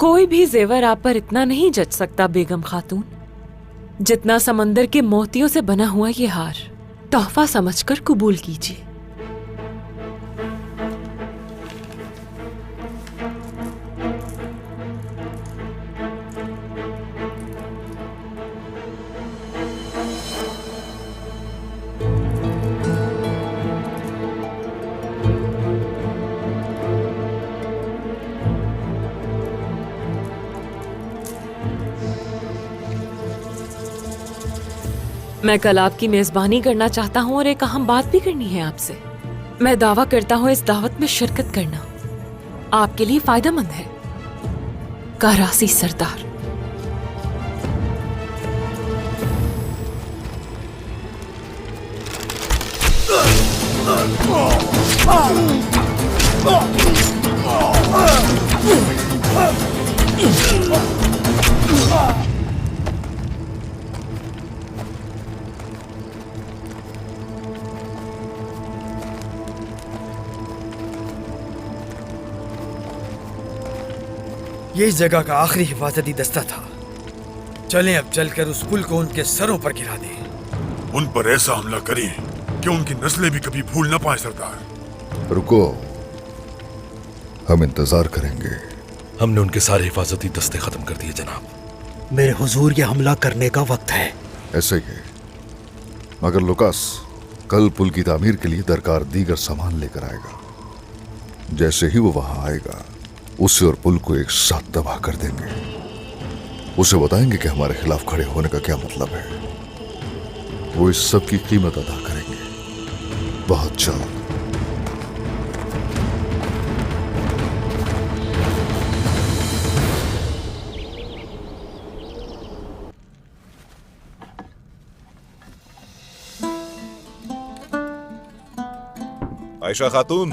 कोई भी जेवर आप पर इतना नहीं जच सकता बेगम खातून, जितना समंदर के मोतियों से बना हुआ ये हार। तोहफा समझकर कबूल कीजिए। मैं कल आपकी मेजबानी करना चाहता हूँ और एक अहम बात भी करनी है आपसे। मैं दावा करता हूँ इस दावत में शिरकत करना आपके लिए फायदेमंद है, करासी सरदार। ये इस जगह का आखिरी हिफाजती दस्ता था। चलें अब चलकर उस पुल को उनके सरों पर गिरा दें। उन पर ऐसा हमला करें कि उनकी नस्लें भी कभी भूल न पाए सरदार। रुको, हम इंतजार करेंगे। हमने उनके सारे हिफाजती दस्ते खत्म कर दिए जनाब। मेरे हुजूर, ये हमला करने का वक्त है। ऐसे ही मगर लुकास कल पुल की तामीर के लिए दरकार दीगर सामान लेकर आएगा। जैसे ही वो वहां आएगा उसे और पुल को एक साथ तबाह कर देंगे। उसे बताएंगे कि हमारे खिलाफ खड़े होने का क्या मतलब है। वो इस सब की कीमत अदा करेंगे बहुत जल्द। आयशा खातून,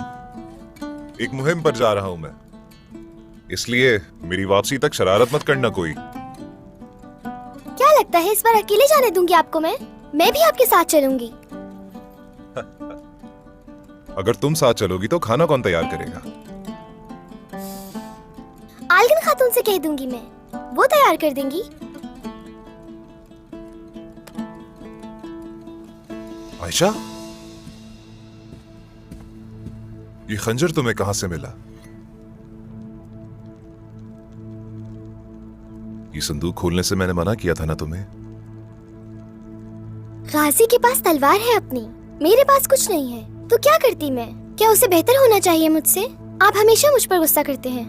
एक मुहिम पर जा रहा हूं मैं, इसलिए मेरी वापसी तक शरारत मत करना कोई। क्या लगता है इस बार अकेले जाने दूंगी आपको? मैं भी आपके साथ चलूंगी। अगर तुम साथ चलोगी तो खाना कौन तैयार करेगा? आलगिन खातून से कह दूंगी मैं, वो तैयार कर देंगी। आयशा, ये खंजर तुम्हें कहां से मिला? ये संदूक खोलने से मैंने मना किया था ना तुम्हें? गाजी के पास तलवार है अपनी, मेरे पास कुछ नहीं है, तो क्या करती मैं? क्या उसे बेहतर होना चाहिए मुझसे? आप हमेशा मुझ पर गुस्सा करते हैं।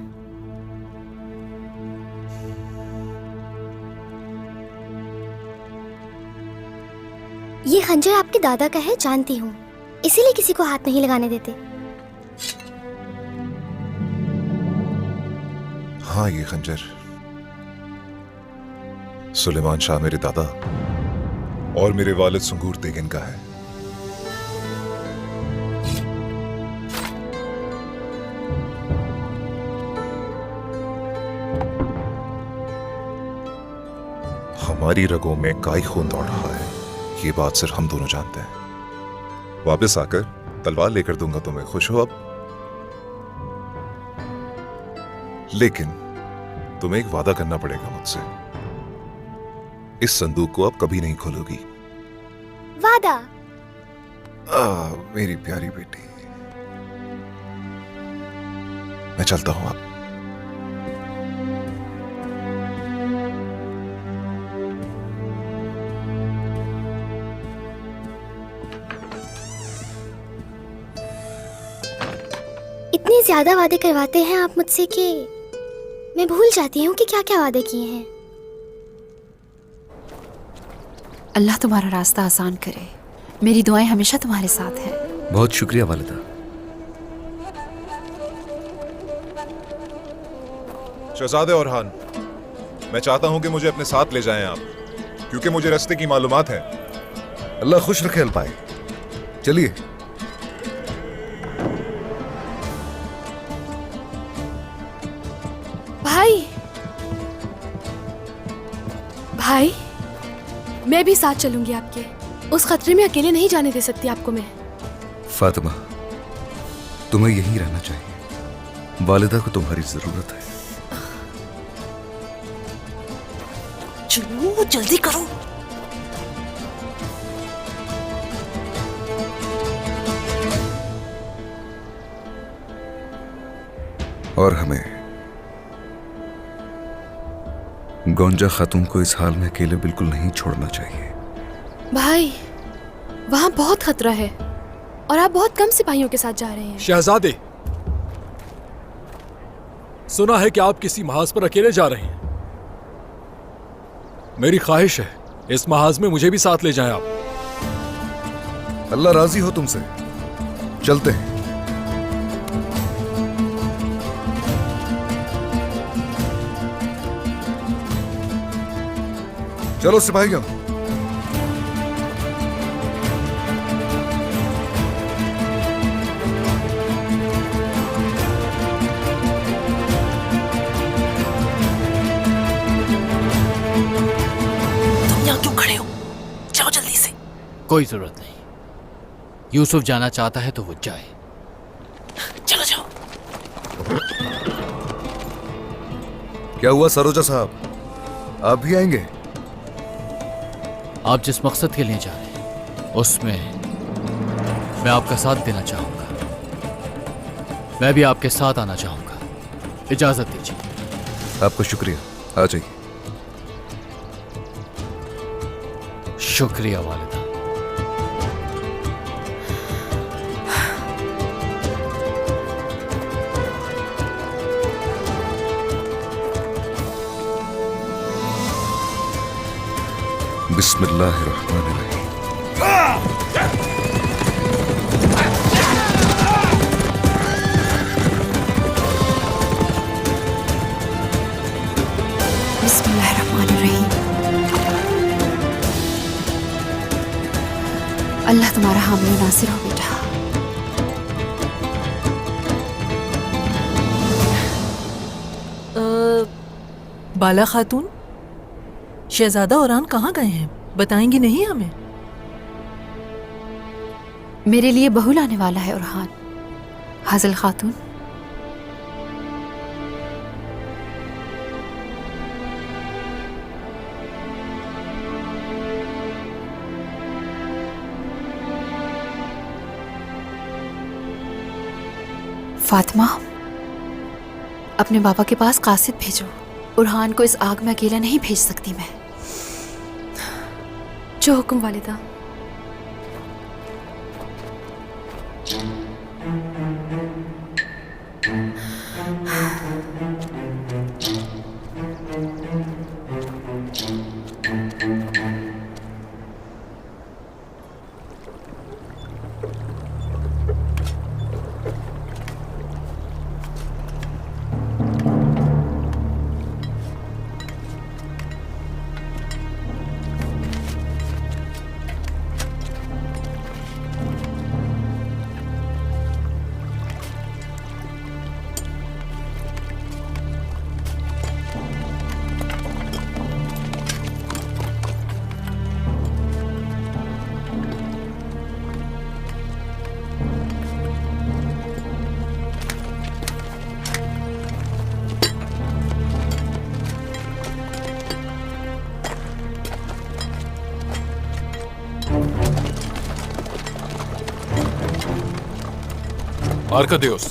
ये खंजर आपके दादा का है, जानती हूँ, इसीलिए किसी को हाथ नहीं लगाने देते। हाँ, ये खंजर सुलेमान शाह मेरे दादा और मेरे वालिद सुंगूर तेगिन का है। हमारी रगों में काई खून दौड़ रहा है, ये बात सिर्फ हम दोनों जानते हैं। वापस आकर तलवार लेकर दूंगा तुम्हें, खुश हो अब? लेकिन तुम्हें एक वादा करना पड़ेगा मुझसे। इस संदूक को अब कभी नहीं खोलोगी। वादा? मेरी प्यारी बेटी, मैं चलता हूं अब। इतने ज्यादा वादे करवाते हैं आप मुझसे कि मैं भूल जाती हूँ कि क्या क्या वादे किए हैं। अल्लाह तुम्हारा रास्ता आसान करे। मेरी दुआएं हमेशा तुम्हारे साथ हैं। बहुत शुक्रिया वालिदा। शहजादे औरहान, मैं चाहता हूं कि मुझे अपने साथ ले जाएं आप, क्योंकि मुझे रास्ते की मालूमात है। अल्लाह खुश रखे अलपाए। चलिए। भाई, भाई, मैं भी साथ चलूंगी आपके। उस खतरे में अकेले नहीं जाने दे सकती आपको मैं। फातिमा, तुम्हें यहीं रहना चाहिए। वालिदा को तुम्हारी जरूरत है। चलो जल्दी करो। और हमें गोंजा खातून को इस हाल में अकेले बिल्कुल नहीं छोड़ना चाहिए। भाई, वहाँ बहुत खतरा है और आप बहुत कम सिपाहियों के साथ जा रहे हैं। शहजादे, सुना है कि आप किसी महाज पर अकेले जा रहे हैं। मेरी ख्वाहिश है इस महाज में मुझे भी साथ ले जाएं आप। अल्लाह राजी हो तुमसे, चलते हैं। चलो सिपाहियों। तुम यहाँ क्यों खड़े हो? जाओ जल्दी से। कोई जरूरत नहीं, यूसुफ जाना चाहता है तो वो जाए। चलो जाओ। क्या हुआ सरोजा साहब, आप भी आएंगे? आप जिस मकसद के लिए जा रहे हैं उसमें मैं आपका साथ देना चाहूंगा। मैं भी आपके साथ आना चाहूंगा। इजाजत दीजिए। आपका शुक्रिया, आ जाइए। शुक्रिया वालिदा। बिस्मिल्लाहिर्रहमानिर्रहीम। बिस्मिल्लाहिर्रहमानिर्रहीम। अल्लाह तुम्हारा हामी नासिर हो बेटा। बाला खातून, शहजादा औरान कहाँ गए हैं? बताएंगी नहीं हमें? मेरे लिए बहू लाने वाला है उरहान। हाजिल खातून। फातिमा, अपने बाबा के पास कासिद भेजो। उरहान को इस आग में अकेला नहीं भेज सकती मैं। जो हुक्म वालिदा। आर्कदेउस,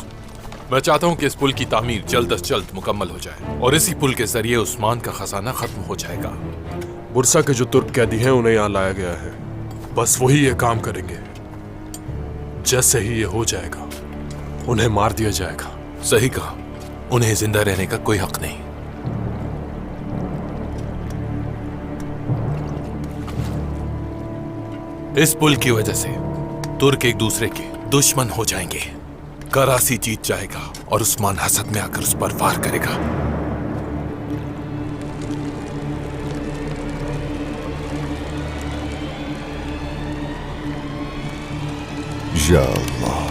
मैं चाहता हूं कि इस पुल की तामीर जल्द से जल्द मुकम्मल हो जाए और इसी पुल के जरिए उस्मान का खजाना खत्म हो जाएगा। बुरसा के जो तुर्क कैदी हैं उन्हें यहाँ लाया गया है, बस वही ये काम करेंगे। जैसे ही ये हो जाएगा उन्हें मार दिया जाएगा। सही कहा, उन्हें जिंदा रहने का कोई हक नहीं। इस पुल की वजह से तुर्क एक दूसरे के दुश्मन हो जाएंगे। कराची जीत जाएगा और उस्मान हसद में आकर उस पर वार करेगा। या अल्लाह।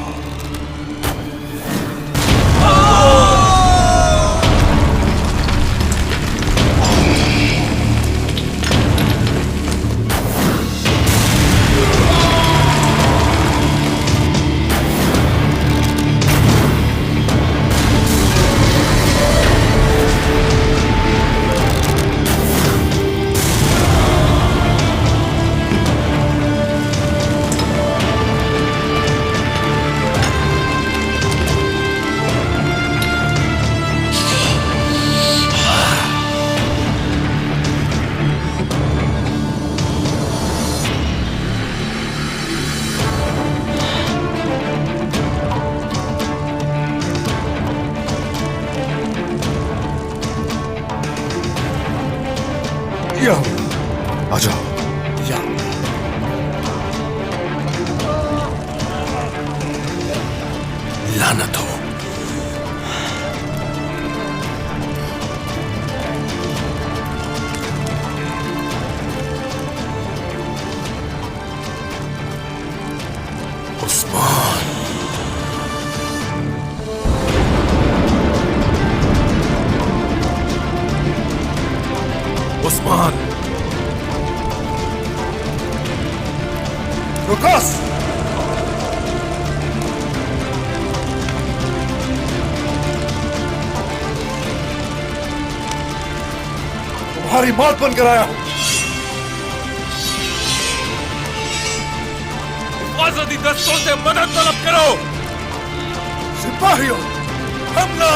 आ जाओ। लानत हो। उस्मान, उस्मान, लुकास, तुम्हारी मौत बनकर आया हूं। हिफाजती दस्तों से मदद तलब करो। सिपाहियों, हमला!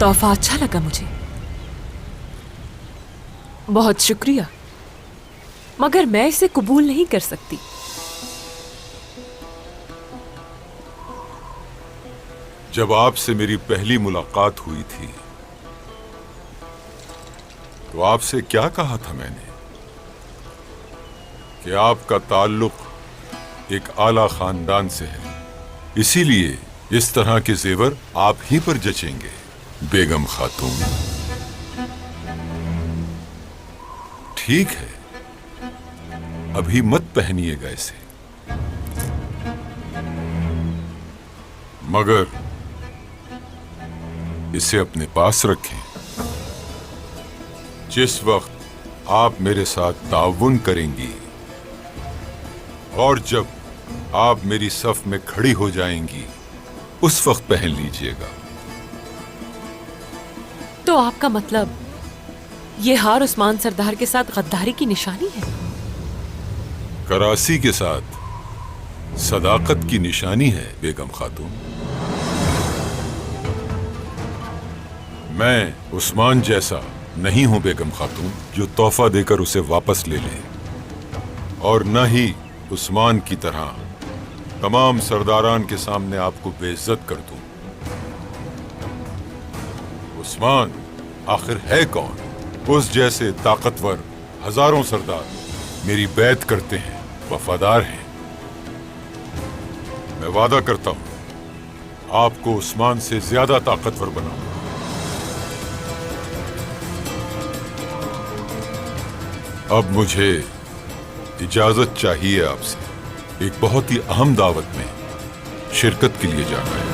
तोहफा अच्छा लगा मुझे, बहुत शुक्रिया, मगर मैं इसे कबूल नहीं कर सकती। जब आपसे मेरी पहली मुलाकात हुई थी तो आपसे क्या कहा था मैंने कि आपका ताल्लुक एक आला खानदान से है, इसीलिए इस तरह के जेवर आप ही पर जचेंगे। बेगम खातून, ठीक है, अभी मत पहनिएगा इसे, मगर इसे अपने पास रखें। जिस वक्त आप मेरे साथ ताउन करेंगी और जब आप मेरी सफ में खड़ी हो जाएंगी, उस वक्त पहन लीजिएगा। तो आपका मतलब ये हार उस्मान सरदार के साथ गद्दारी की निशानी है? करासी के साथ सदाकत की निशानी है बेगम खातून। मैं उस्मान जैसा नहीं हूं बेगम खातून जो तोहफा देकर उसे वापस ले ले, और न ही उस्मान की तरह तमाम सरदारान के सामने आपको बेइज्जत कर दूं। उस्मान आखिर है कौन? उस जैसे ताकतवर हजारों सरदार मेरी बैत करते हैं, वफादार हैं। मैं वादा करता हूं आपको उस्मान से ज्यादा ताकतवर बनाऊंगा। अब मुझे इजाजत चाहिए आपसे, एक बहुत ही अहम दावत में शिरकत के लिए जाना है।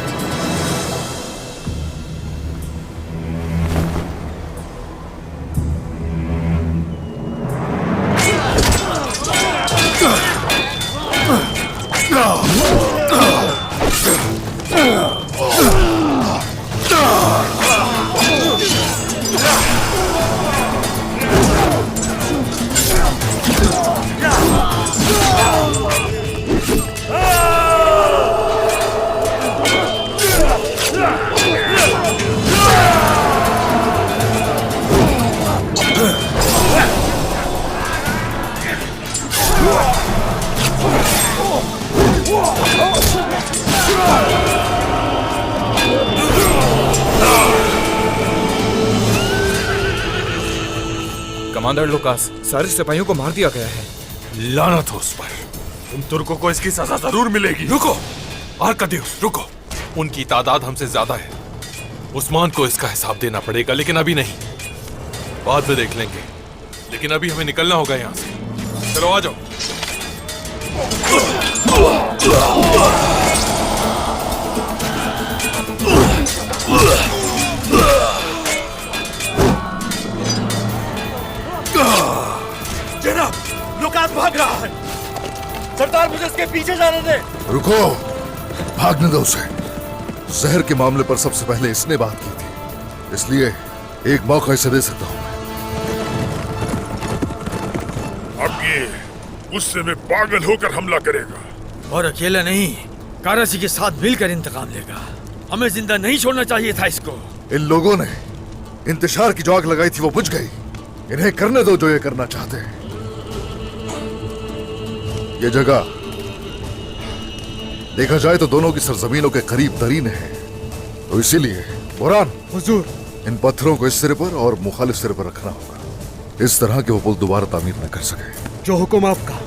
कमांडर लुकास, सारे सिपाहियों को मार दिया गया है। लानत हो उस पर। तुम तुर्कों को इसकी सजा जरूर मिलेगी। रुको आर्कादियुस, रुको। उनकी तादाद हमसे ज्यादा है, उस्मान को इसका हिसाब देना पड़ेगा, लेकिन अभी नहीं, बाद में देख लेंगे। लेकिन अभी हमें निकलना होगा यहाँ से। चलो आ जाओ। जनाब, लुकास भाग रहा है। सरदार, मुझे इसके पीछे जाने दे। रुको, भागने दो उसे। जहर के मामले पर सबसे पहले इसने बात की थी, इसलिए एक मौका इसे दे सकता हूं। अब ये गुस्से में पागल होकर हमला करेगा, और अकेला नहीं, कारासी के साथ मिलकर इंतकाम लेगा। हमें जिंदा नहीं छोड़ना चाहिए था इसको। इन लोगों ने इंतशार की जो आग लगाई थी वो बुझ गई। इन्हें करने दो जो ये करना चाहते हैं। ये जगह देखा जाए तो दोनों की सरजमीनों के करीब तरीन है, तो इसीलिए बुरहान, हुजूर, इन पत्थरों को इस सिरे पर और मुखालिफ सिरे पर रखना होगा, इस तरह के वो पुल दोबारा तामीर न कर सके। जो हुक्म आपका।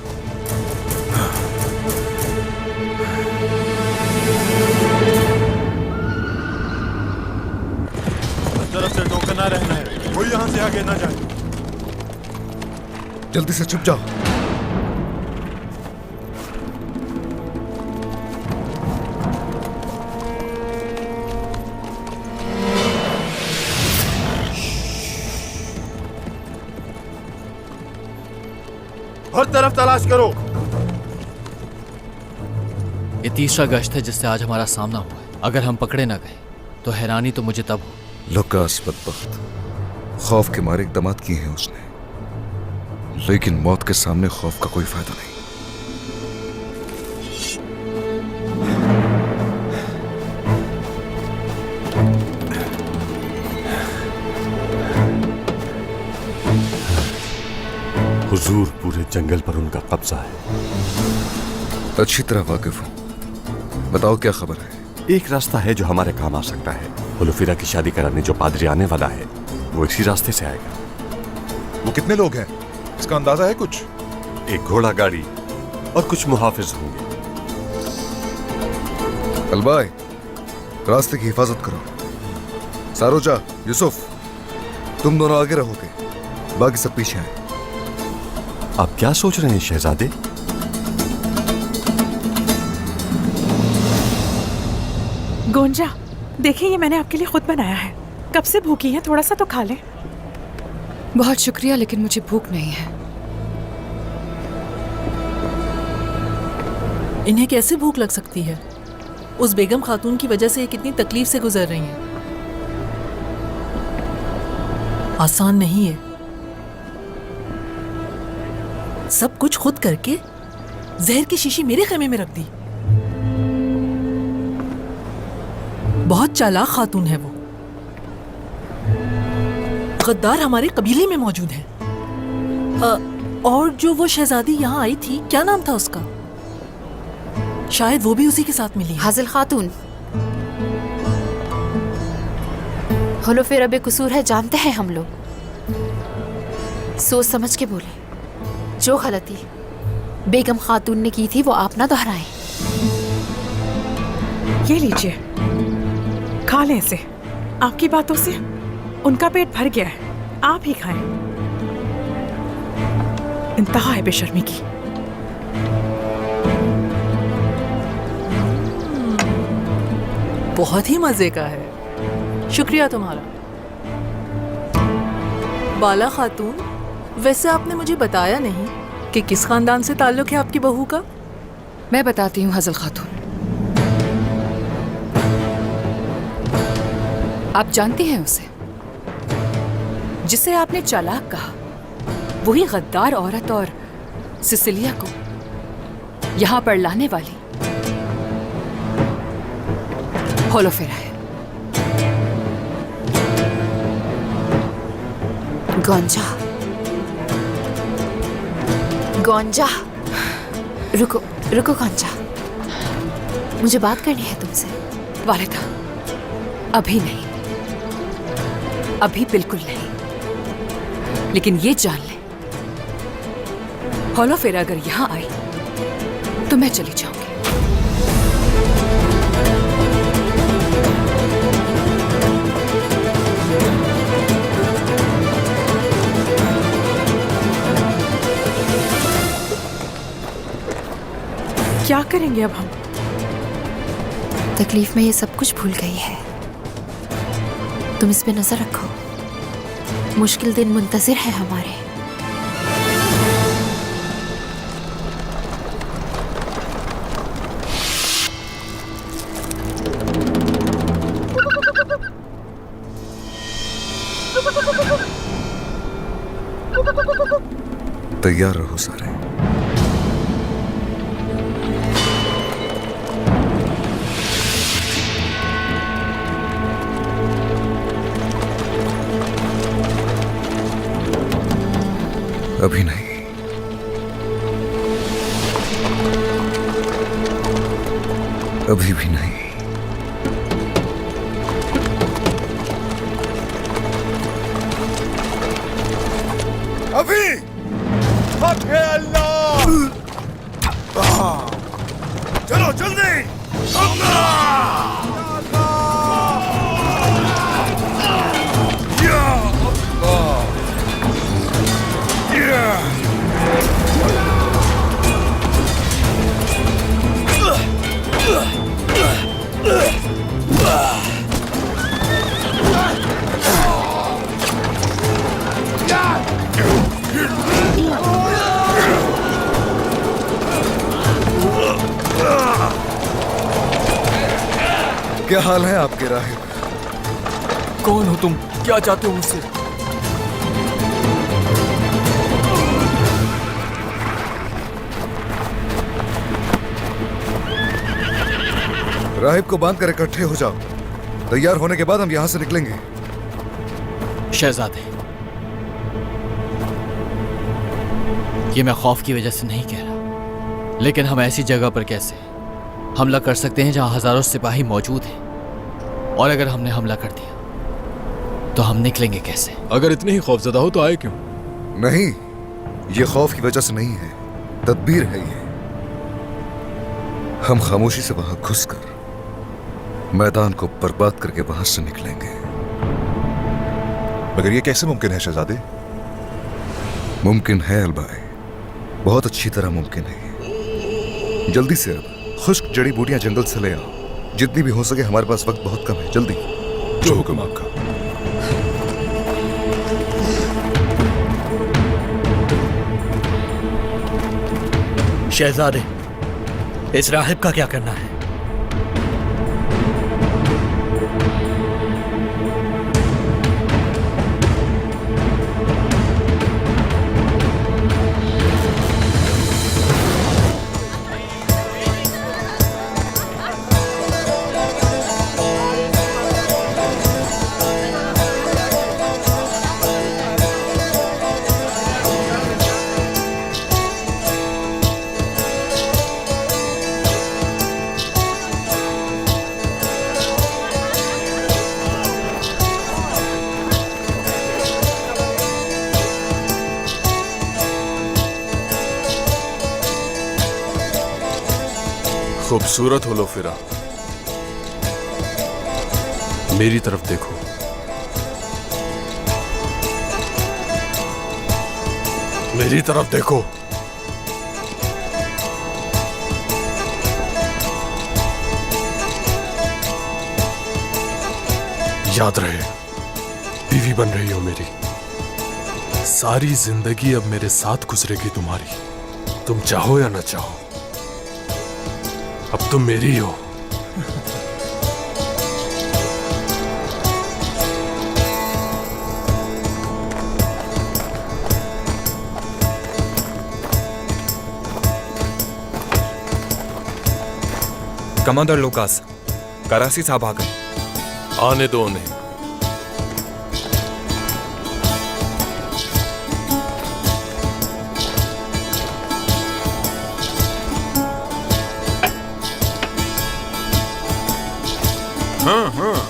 तरफ से टोकना रहना है, कोई यहां से आगे ना जाए। जल्दी से छुप जाओ। हर तरफ तलाश करो। ये तीसरा गश्त है जिससे आज हमारा सामना हुआ है। अगर हम पकड़े ना गए तो हैरानी तो मुझे तब हो। लुकास बदबख्त, खौफ के मारे इक़दामात किए हैं उसने, लेकिन मौत के सामने खौफ का कोई फायदा नहीं। हुजूर, पूरे जंगल पर उनका कब्जा है। अच्छी तरह वाकिफ हूं, बताओ क्या खबर है? एक रास्ता है जो हमारे काम आ सकता है। हुलफिरा की शादी कराने जो पादरी आने वाला है वो इसी रास्ते से आएगा। वो कितने लोग हैं, इसका अंदाजा है कुछ? एक घोड़ा गाड़ी और कुछ मुहाफिज होंगे। अलबाई, रास्ते की हिफाजत करो। सारोजा, यूसुफ, तुम दोनों आगे रहोगे, बाकी सब पीछे हैं। आप क्या सोच रहे हैं शहजादे? गोंजा, देखिए ये मैंने आपके लिए खुद बनाया है। कब से भूखी हैं, थोड़ा सा तो खा लें। बहुत शुक्रिया, लेकिन मुझे भूख नहीं है। इन्हें कैसे भूख लग सकती है? उस बेगम खातून की वजह से ये कितनी तकलीफ से गुजर रही हैं। आसान नहीं है। सब कुछ खुद करके जहर की शीशी मेरे खेमे में रख दी। बहुत चालाक खातून है वो। गद्दार हमारे कबीले में मौजूद है। और जो वो शहजादी यहाँ आई थी, क्या नाम था उसका? शायद वो भी उसी के साथ मिली है। हाजिल खातून, हुलफिरा बेकसूर है, जानते हैं हम लोग। सोच समझ के बोले। जो गलती बेगम खातून ने की थी वो आप ना दोहराएं। ये लीजिए, खा लें इसे। आपकी बातों से उनका पेट भर गया है, आप ही खाएं। इंतहा है बेशर्मी की। बहुत ही मजे का है। शुक्रिया तुम्हारा। बाला खातून, वैसे आपने मुझे बताया नहीं कि किस खानदान से ताल्लुक है आपकी बहू का? मैं बताती हूँ हाजिल खातून। आप जानती हैं उसे, जिसे आपने चालाक कहा, वही गद्दार औरत और सिसिलिया को यहाँ पर लाने वाली हुलफिरा है। गोंजा, गोंजा, रुको रुको गोंजा, मुझे बात करनी है तुमसे। वालिदा, अभी नहीं, अभी बिल्कुल नहीं। लेकिन ये जान ले, हुलफिरा अगर यहां आई तो मैं चली जाऊंगी। क्या करेंगे अब हम? तकलीफ में ये सब कुछ भूल गई है। तुम इस पे नजर रखो, मुश्किल दिन मुंतजिर है हमारे। तैयार रहो सारे। अभी नहीं। अभी भी नहीं। अभी अल्लाह! चलो जल्दी! क्या हाल है आपके राहिब? कौन हो तुम? क्या चाहते हो मुझसे? राहिब को बांध कर इकट्ठे हो जाओ। तैयार होने के बाद हम यहां से निकलेंगे। शहजादे, ये मैं खौफ की वजह से नहीं कह रहा, लेकिन हम ऐसी जगह पर कैसे हमला कर सकते हैं जहां हजारों सिपाही मौजूद हैं? और अगर हमने हमला कर दिया तो हम निकलेंगे कैसे? अगर इतने ही खौफजदा हो तो आए क्यों? नहीं, ये खौफ की वजह से नहीं है, तदबीर है ये। हम खामोशी से वहां घुसकर मैदान को बर्बाद करके वहां से निकलेंगे। मगर ये कैसे मुमकिन है शहजादे? मुमकिन है अलबाई, बहुत अच्छी तरह मुमकिन है। जल्दी से अब खुश्क जड़ी बूटियां जंगल से ले आओ। जितनी भी हो सके, हमारे पास वक्त बहुत कम है। जल्दी। जो हुक्म आपका। शहजादे, इस राहिब का क्या करना है? खूबसूरत होलो फिरा, मेरी तरफ देखो। मेरी तरफ देखो। याद रहे, बीवी बन रही हो मेरी। सारी जिंदगी अब मेरे साथ गुजरेगी तुम्हारी, तुम चाहो या ना चाहो। अब तुम मेरी हो। कमांडर लुकास, करासी साहब आ गए। आने दो उन्हें। हाँ,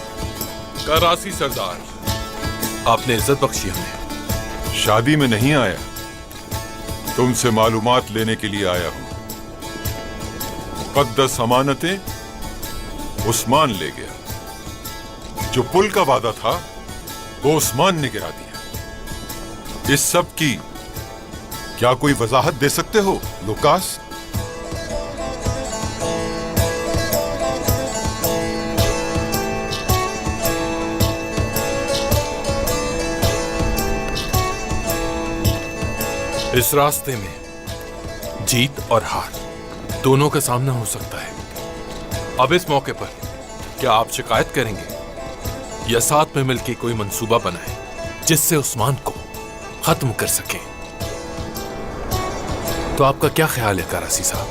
करासी सरदार, आपने इज्जत बख्शी हमें। शादी में नहीं आया, तुमसे मालूमात लेने के लिए आया हूं। मुकद्दस अमानतें उस्मान ले गया। जो पुल का वादा था वो उस्मान ने गिरा दिया। इस सब की क्या कोई वजाहत दे सकते हो लुकास? इस रास्ते में जीत और हार दोनों का सामना हो सकता है। अब इस मौके पर क्या आप शिकायत करेंगे या साथ में मिलकर कोई मंसूबा बनाए जिससे उस्मान को खत्म कर सके? तो आपका क्या ख्याल है करासी साहब?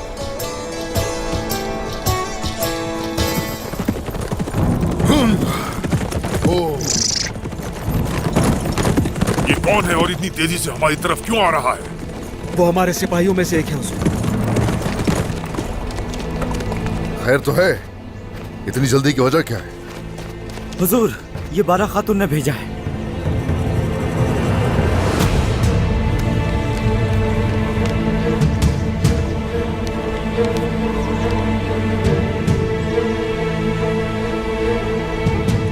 ये कौन है और इतनी तेजी से हमारी तरफ क्यों आ रहा है? वो हमारे सिपाहियों में से एक है हुजूर। खैर तो है, इतनी जल्दी की वजह क्या है? हुजूर, ये बारा खातून ने भेजा है।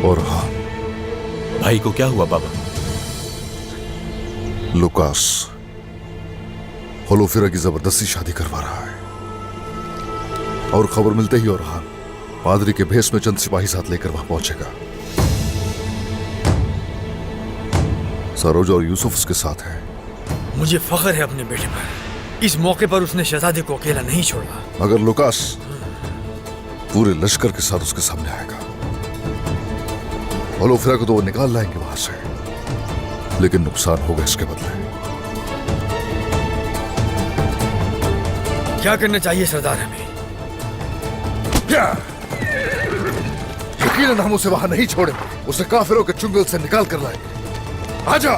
और हाँ, भाई को क्या हुआ बाबा? लुकास होलोफिरा की जबरदस्ती शादी करवा रहा है, और खबर मिलते ही ओरहान पादरी के भेष में चंद सिपाही साथ लेकर वहां पहुंचेगा। सरोज और यूसुफ उसके साथ है। मुझे फख्र है अपने बेटे पर। इस मौके पर उसने शहजादे को अकेला नहीं छोड़ा। अगर लुकास पूरे लश्कर के साथ उसके सामने आएगा, होलोफिरा को तो वो निकाल लाएंगे वहां से, लेकिन नुकसान होगा इसके बदले। क्या करना चाहिए सरदार हमें? क्या? यकीनन हम उसे वहां नहीं छोड़ेंगे। उसे काफिरों के चुंगल से निकाल कर लाएंगे। आजा!